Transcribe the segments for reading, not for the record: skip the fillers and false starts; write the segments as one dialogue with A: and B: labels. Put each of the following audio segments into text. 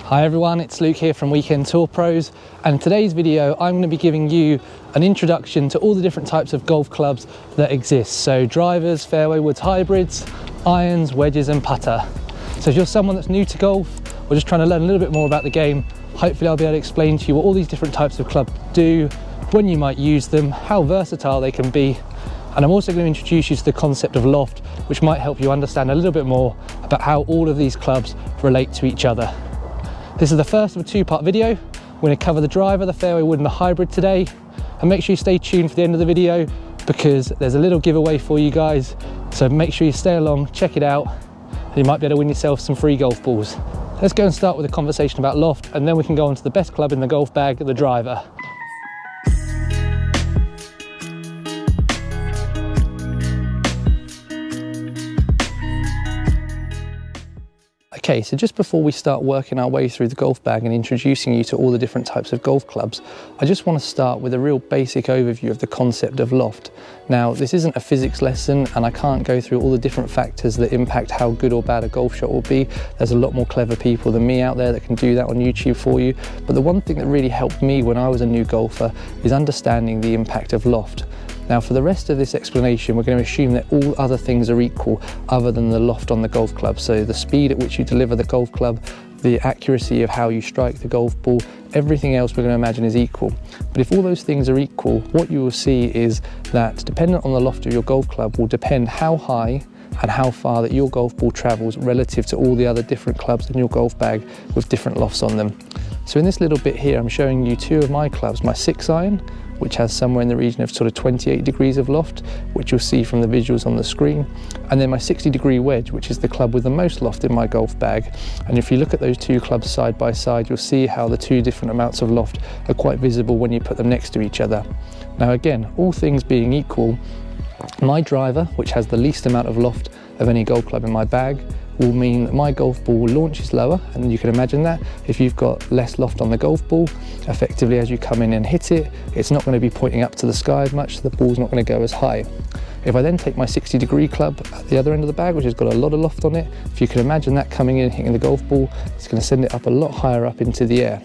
A: Hi everyone, it's Luke here from Weekend Tour Pros, and in today's video I'm going to be giving you an introduction to all the different types of golf clubs that exist. So drivers, fairway woods hybrids, irons, wedges and putter. So if you're someone that's new to golf or just trying to learn a little bit more about the game, hopefully I'll be able to explain to you what all these different types of clubs do, when you might use them, how versatile they can be. And I'm also going to introduce you to the concept of loft, which might help you understand a little bit more about how all of these clubs relate to each other. This is the first of a two-part video. We're going to cover the driver, the fairway wood and the hybrid today. And make sure you stay tuned for the end of the video because there's a little giveaway for you guys. So make sure you stay along, check it out, and you might be able to win yourself some free golf balls. Let's go and start with a conversation about loft, and then we can go on to the best club in the golf bag, the driver. Okay, so just before we start working our way through the golf bag and introducing you to all the different types of golf clubs, I just want to start with a real basic overview of the concept of loft. Now, this isn't a physics lesson and I can't go through all the different factors that impact how good or bad a golf shot will be. There's a lot more clever people than me out there that can do that on YouTube for you. But the one thing that really helped me when I was a new golfer is understanding the impact of loft. Now, for the rest of this explanation, we're going to assume that all other things are equal other than the loft on the golf club. So the speed at which you deliver the golf club, the accuracy of how you strike the golf ball, everything else we're going to imagine is equal. But if all those things are equal, what you will see is that dependent on the loft of your golf club will depend how high and how far that your golf ball travels relative to all the other different clubs in your golf bag with different lofts on them. So in this little bit here, I'm showing you two of my clubs, my 6-iron, which has somewhere in the region of sort of 28 degrees of loft, which you'll see from the visuals on the screen. And then my 60-degree wedge, which is the club with the most loft in my golf bag. And if you look at those two clubs side by side, you'll see how the two different amounts of loft are quite visible when you put them next to each other. Now again, all things being equal, my driver, which has the least amount of loft of any golf club in my bag, will mean that my golf ball launches lower, and you can imagine that if you've got less loft on the golf ball, effectively as you come in and hit it, it's not going to be pointing up to the sky as much, so the ball's not going to go as high. If I then take my 60-degree club at the other end of the bag, which has got a lot of loft on it, if you can imagine that coming in and hitting the golf ball, it's going to send it up a lot higher up into the air.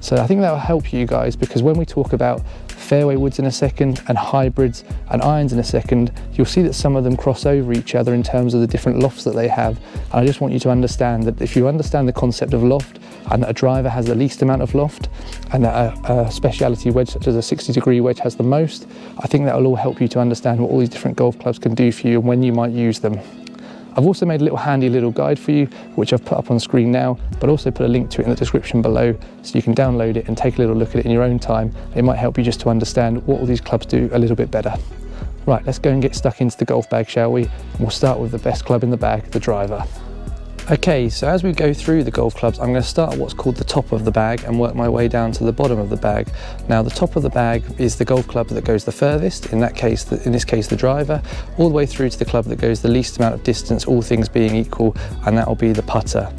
A: So I think that will help you guys, because when we talk about fairway woods in a second and hybrids and irons in a second, you'll see that some of them cross over each other in terms of the different lofts that they have. And I just want you to understand that if you understand the concept of loft and that a driver has the least amount of loft and that a speciality wedge such as a 60-degree wedge has the most, I think that will all help you to understand what all these different golf clubs can do for you and when you might use them. I've also made a handy little guide for you, which I've put up on screen now, but also put a link to it in the description below so you can download it and take a little look at it in your own time. It might help you just to understand what all these clubs do a little bit better. Right, let's go and get stuck into the golf bag, shall we? We'll start with the best club in the bag, the driver. Okay, so as we go through the golf clubs, I'm going to start at what's called the top of the bag and work my way down to the bottom of the bag. Now, the top of the bag is the golf club that goes the furthest, in this case the driver, all the way through to the club that goes the least amount of distance, all things being equal, and that will be the putter.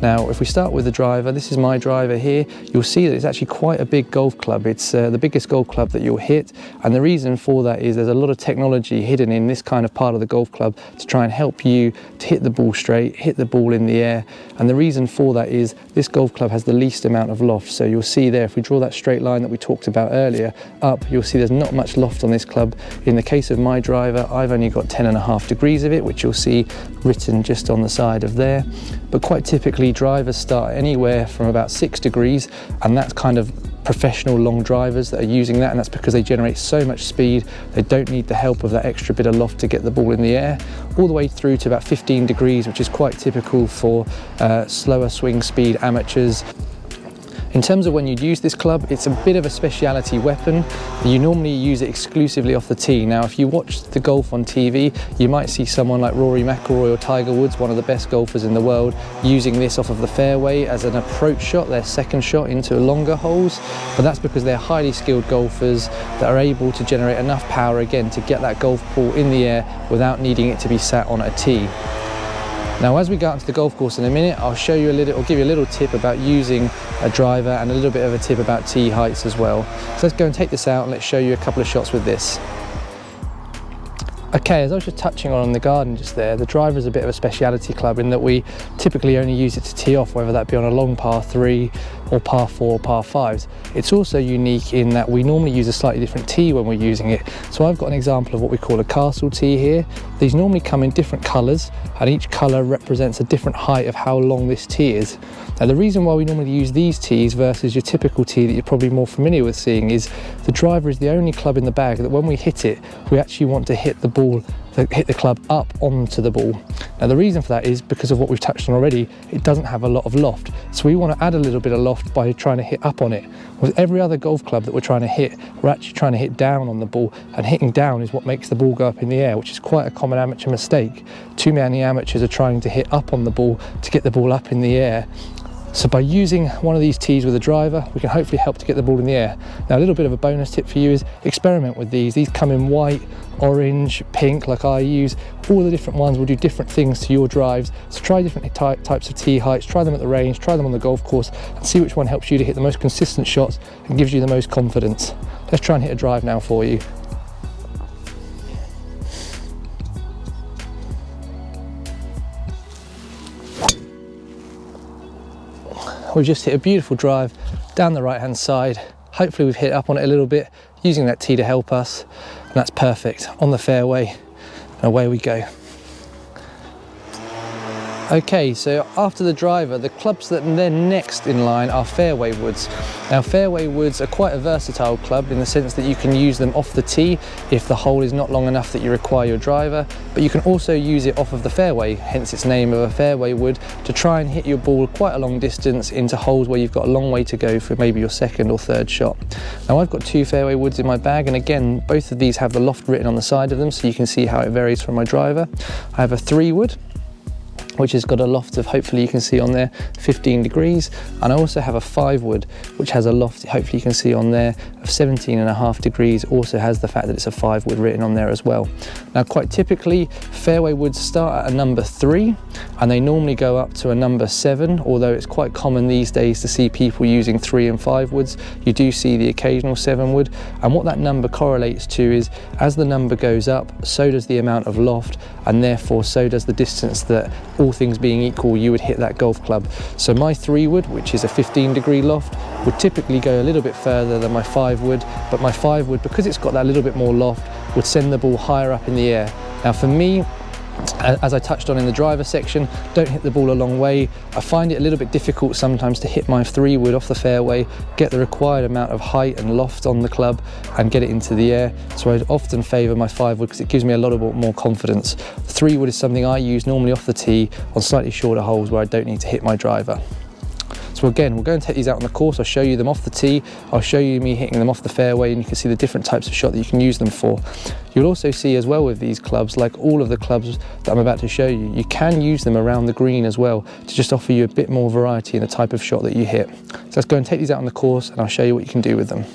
A: Now, if we start with the driver, this is my driver here, you'll see that it's actually quite a big golf club. It's the biggest golf club that you'll hit, and the reason for that is there's a lot of technology hidden in this kind of part of the golf club to try and help you to hit the ball straight, hit the ball in the air, and the reason for that is this golf club has the least amount of loft. So you'll see there, if we draw that straight line that we talked about earlier up, you'll see there's not much loft on this club. In the case of my driver, I've only got 10.5 degrees of it, which you'll see written just on the side of there, but quite typically drivers start anywhere from about 6 degrees, and that's kind of professional long drivers that are using that, and that's because they generate so much speed they don't need the help of that extra bit of loft to get the ball in the air, all the way through to about 15 degrees, which is quite typical for slower swing speed amateurs. In terms of when you'd use this club, it's a bit of a speciality weapon. You normally use it exclusively off the tee. Now, if you watch the golf on TV, you might see someone like Rory McIlroy or Tiger Woods, one of the best golfers in the world, using this off of the fairway as an approach shot, their second shot into longer holes. But that's because they're highly skilled golfers that are able to generate enough power, again, to get that golf ball in the air without needing it to be sat on a tee. Now, as we go out to the golf course in a minute, I'll give you a little tip about using a driver and a little bit of a tip about tee heights as well. So let's go and take this out and let's show you a couple of shots with this. Okay, as I was just touching on the garden just there, the driver is a bit of a speciality club in that we typically only use it to tee off, whether that be on a long par 3 or par 4 or par 5s. It's also unique in that we normally use a slightly different tee when we're using it. So I've got an example of what we call a castle tee here. These normally come in different colours, and each colour represents a different height of how long this tee is. Now the reason why we normally use these tees versus your typical tee that you're probably more familiar with seeing is the driver is the only club in the bag that when we hit it, we actually want to hit the club up onto the ball. Now the reason for that is because of what we've touched on already, it doesn't have a lot of loft. So we want to add a little bit of loft by trying to hit up on it. With every other golf club that we're trying to hit, we're actually trying to hit down on the ball, and hitting down is what makes the ball go up in the air, which is quite a common amateur mistake. Too many amateurs are trying to hit up on the ball to get the ball up in the air. So by using one of these tees with a driver, we can hopefully help to get the ball in the air. Now a little bit of a bonus tip for you is experiment with these. These come in white, orange, pink like I use. All the different ones will do different things to your drives. So try different types of tee heights, try them at the range, try them on the golf course, and see which one helps you to hit the most consistent shots and gives you the most confidence. Let's try and hit a drive now for you. We've just hit a beautiful drive down the right hand side. Hopefully we've hit up on it a little bit using that tee to help us, and that's perfect on the fairway, and away we go. Okay, so after the driver, the clubs that are then next in line are Fairway Woods. Now Fairway Woods are quite a versatile club in the sense that you can use them off the tee if the hole is not long enough that you require your driver, but you can also use it off of the fairway, hence its name of a fairway wood, to try and hit your ball quite a long distance into holes where you've got a long way to go for maybe your second or third shot. Now I've got 2 Fairway Woods in my bag, and again both of these have the loft written on the side of them, so you can see how it varies from my driver. I have a 3 wood, which has got a loft of, hopefully you can see on there, 15 degrees. And I also have a 5 wood, which has a loft, hopefully you can see on there, of 17.5 degrees, also has the fact that it's a 5 wood written on there as well. Now quite typically, fairway woods start at a number 3, and they normally go up to a number 7, although it's quite common these days to see people using 3 and 5 woods. You do see the occasional 7 wood, and what that number correlates to is, as the number goes up, so does the amount of loft, and therefore so does the distance that, all things being equal, you would hit that golf club. So my 3 wood, which is a 15 degree loft, would typically go a little bit further than my 5 wood, but my 5 wood, because it's got that little bit more loft, would send the ball higher up in the air. Now for me, as I touched on in the driver section, don't hit the ball a long way. I find it a little bit difficult sometimes to hit my 3 wood off the fairway, get the required amount of height and loft on the club and get it into the air. So I'd often favour my 5 wood because it gives me a lot more confidence. 3 wood is something I use normally off the tee on slightly shorter holes where I don't need to hit my driver. So again, we'll go and take these out on the course. I'll show you them off the tee. I'll show you me hitting them off the fairway, and you can see the different types of shot that you can use them for. You'll also see as well with these clubs, like all of the clubs that I'm about to show you, you can use them around the green as well to just offer you a bit more variety in the type of shot that you hit. So let's go and take these out on the course and I'll show you what you can do with them.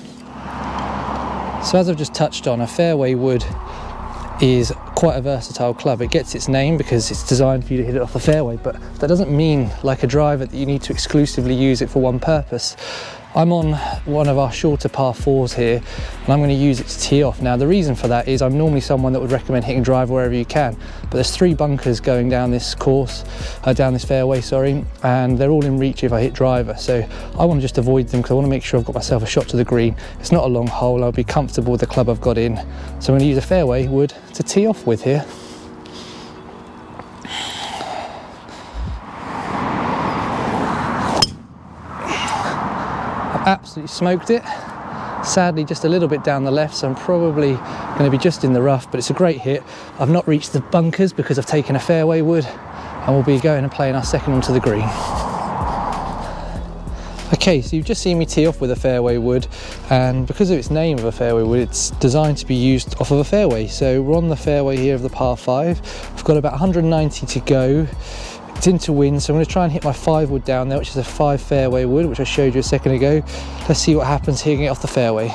A: So as I've just touched on, a fairway wood is quite a versatile club. It gets its name because it's designed for you to hit it off the fairway, but that doesn't mean, like a driver, that you need to exclusively use it for one purpose. I'm on one of our shorter par 4s here, and I'm going to use it to tee off. Now the reason for that is I'm normally someone that would recommend hitting driver wherever you can, but there's 3 bunkers going down this course, down this fairway, sorry, and they're all in reach if I hit driver. So I want to just avoid them because I want to make sure I've got myself a shot to the green. It's not a long hole, I'll be comfortable with the club I've got in. So I'm going to use a fairway wood to tee off with here. Absolutely smoked it. Sadly just a little bit down the left, so I'm probably going to be just in the rough, but it's a great hit. I've not reached the bunkers because I've taken a fairway wood, and we'll be going and playing our second one to the green. Okay, so you've just seen me tee off with a fairway wood, and because of its name of a fairway wood, it's designed to be used off of a fairway. So we're on the fairway here of the par 5. I've got about 190 to go. It's into wind, so I'm going to try and hit my 5 wood down there, which is a 5 fairway wood, which I showed you a second ago. Let's see what happens hitting it off the fairway.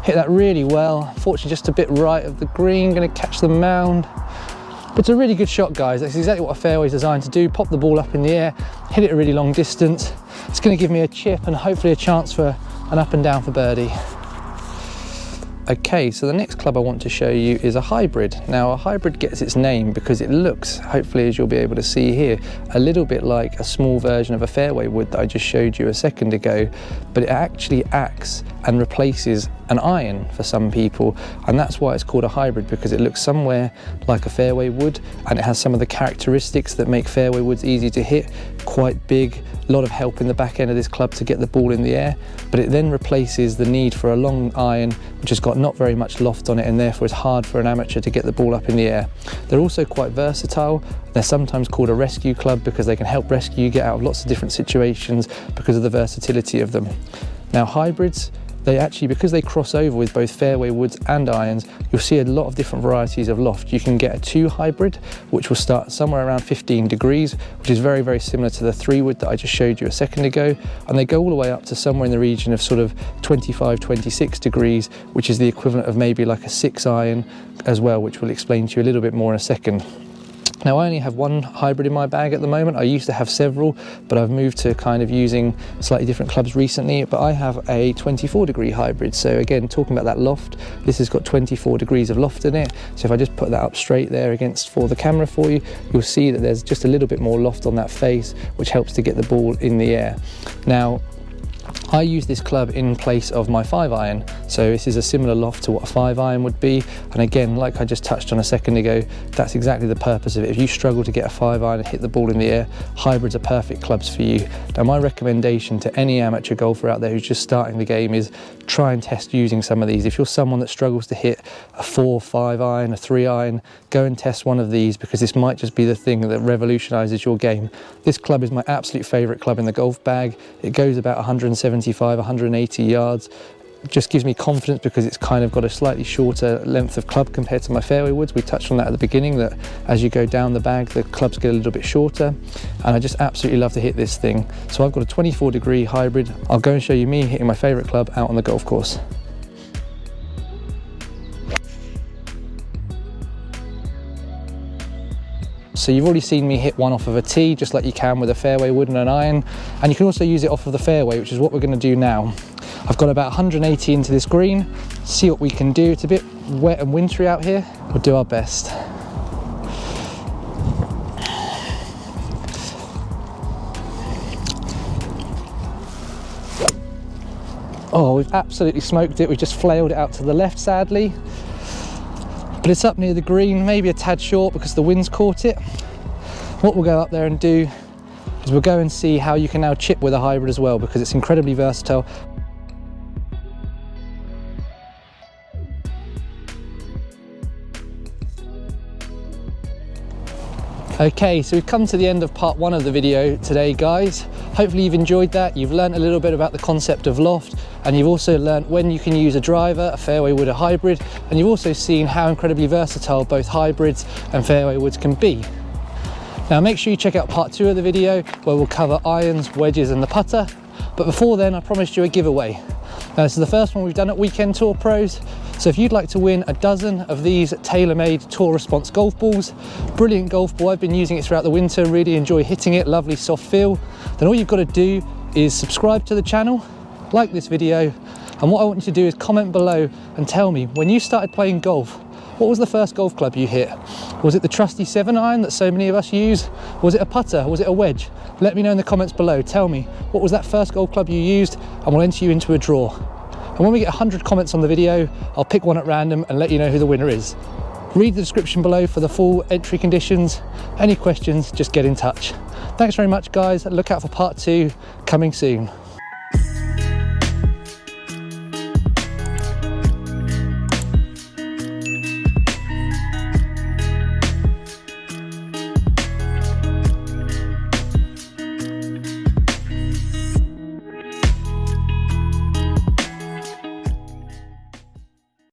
A: Hit that really well. Unfortunately just a bit right of the green, going to catch the mound. But it's a really good shot, guys. That's exactly what a fairway is designed to do. Pop the ball up in the air, hit it a really long distance. It's going to give me a chip and hopefully a chance for an up and down for birdie. Okay, so the next club I want to show you is a hybrid. Now, a hybrid gets its name because it looks, hopefully as you'll be able to see here, a little bit like a small version of a fairway wood that I just showed you a second ago, but it actually acts and replaces an iron for some people, and that's why it's called a hybrid, because it looks somewhere like a fairway wood and it has some of the characteristics that make fairway woods easy to hit. Quite big, a lot of help in the back end of this club to get the ball in the air, but it then replaces the need for a long iron which has got not very much loft on it, and therefore it's hard for an amateur to get the ball up in the air. They're also quite versatile. They're sometimes called a rescue club because they can help rescue you get out of lots of different situations because of the versatility of them. Now, hybrids, they actually, because they cross over with both fairway woods and irons, you'll see a lot of different varieties of loft. You can get a 2 hybrid, which will start somewhere around 15 degrees, which is very, very similar to the 3 wood that I just showed you a second ago. And they go all the way up to somewhere in the region of sort of 25, 26 degrees, which is the equivalent of maybe like a 6 iron as well, which we'll explain to you a little bit more in a second. Now, I only have 1 hybrid in my bag at the moment. I used to have several, but I've moved to kind of using slightly different clubs recently. But I have a 24-degree hybrid. So again, talking about that loft, this has got 24 degrees of loft in it. So if I just put that up straight there against for the camera for you, you'll see that there's just a little bit more loft on that face, which helps to get the ball in the air. Now, I use this club in place of my 5 iron, so this is a similar loft to what a 5 iron would be. And again, like I just touched on a second ago, that's exactly the purpose of it. If you struggle to get a 5 iron and hit the ball in the air, hybrids are perfect clubs for you. Now, my recommendation to any amateur golfer out there who's just starting the game is try and test using some of these. If you're someone that struggles to hit a 4, 5 iron, a 3 iron, go and test one of these, because this might just be the thing that revolutionises your game. This club is my absolute favourite club in the golf bag. It goes about 175, 180 yards. It just gives me confidence because it's kind of got a slightly shorter length of club compared to my fairway woods. We touched on that at the beginning, that as you go down the bag, the clubs get a little bit shorter, and I just absolutely love to hit this thing. So I've got a 24-degree hybrid. I'll go and show you me hitting my favorite club out on the golf course. So you've already seen me hit one off of a tee, just like you can with a fairway wood and an iron, and you can also use it off of the fairway, which is what we're going to do now. I've got about 180 into this green, see what we can do. It's a bit wet and wintry out here. We'll do our best. Oh, we've absolutely smoked it. We just flailed it out to the left, sadly. But it's up near the green, maybe a tad short because the wind's caught it. What we'll go up there and do is we'll go and see how you can now chip with a hybrid as well, because it's incredibly versatile. Okay, so we've come to the end of part 1 of the video today, guys. Hopefully you've enjoyed that. You've learned a little bit about the concept of loft, and you've also learned when you can use a driver, a fairway wood, a hybrid, and you've also seen how incredibly versatile both hybrids and fairway woods can be. Now, make sure you check out part 2 of the video where we'll cover irons, wedges and the putter. But before then, I promised you a giveaway. Now, this is the first one we've done at Weekend Tour Pros. So if you'd like to win a dozen of these tailor-made Tour Response golf balls, brilliant golf ball, I've been using it throughout the winter, really enjoy hitting it, lovely soft feel, then all you've got to do is subscribe to the channel, like this video, and what I want you to do is comment below and tell me, when you started playing golf, what was the first golf club you hit? Was it the trusty 7 iron that so many of us use? Was it a putter? Was it a wedge? Let me know in the comments below. Tell me, what was that first golf club you used, and we'll enter you into a draw. And when we get 100 comments on the video, I'll pick one at random and let you know who the winner is. Read the description below for the full entry conditions. Any questions, just get in touch. Thanks very much, guys. Look out for part 2 coming soon.